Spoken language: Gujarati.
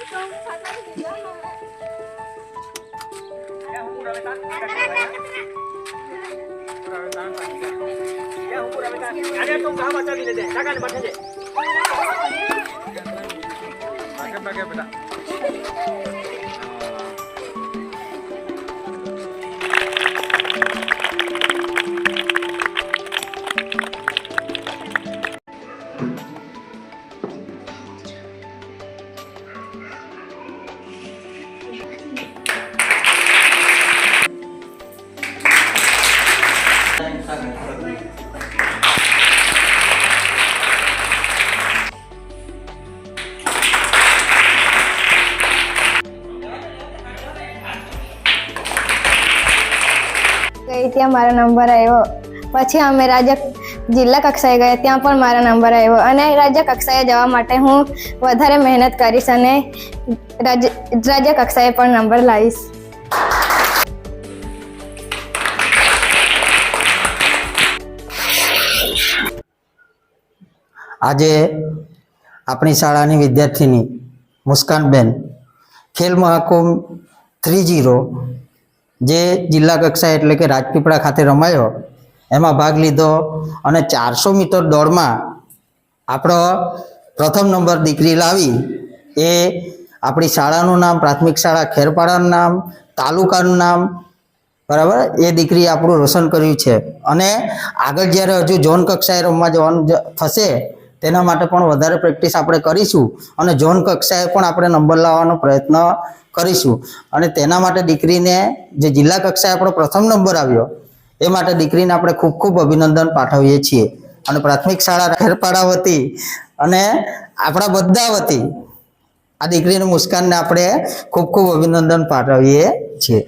Ada tuh kau macam ini deh, jangan macam ni. Pakai benda. ગઈ ત્યાં મારો નંબર આવ્યો. પછી અમે જિલ્લા કક્ષાએ ગયા, ત્યાં પણ મારો નંબર આવ્યો અને રાજ્ય કક્ષાએ જવા માટે હું વધારે મહેનત કરીશ અને રાજ્ય કક્ષાએ પણ નંબર લાવીશ. આજે આપણી શાળાની વિદ્યાર્થીની મુસ્કાનબેન ખેલ મહાકુંભ 3-0 જે જિલ્લા કક્ષાએ એટલે કે રાજપીપળા ખાતે રમાયો એમાં ભાગ લીધો અને 400 મીટર દોડમાં આપણો પ્રથમ નંબર દીકરી લાવી. એ આપણી શાળાનું નામ, પ્રાથમિક શાળા ખેરપાડાનું નામ, તાલુકાનું નામ, બરાબર, એ દીકરી આપણું રોશન કર્યું છે. અને આગળ જ્યારે હજુ ઝોન કક્ષાએ રમવા જવાનું થશે તેના માટે પણ વધારે પ્રેક્ટિસ આપણે કરીશું અને ઝોન કક્ષાએ પણ આપણે નંબર લાવવાનો પ્રયત્ન કરીશું. અને તેના માટે દીકરીને જે જિલ્લા કક્ષાએ આપણો પ્રથમ નંબર આવ્યો એ માટે દીકરીને આપણે ખૂબ ખૂબ અભિનંદન પાઠવીએ છીએ. અને પ્રાથમિક શાળા ખેરપાડા વતી અને આપણા બધા વતી આ દીકરીની મુસ્કાનને આપણે ખૂબ ખૂબ અભિનંદન પાઠવીએ છીએ.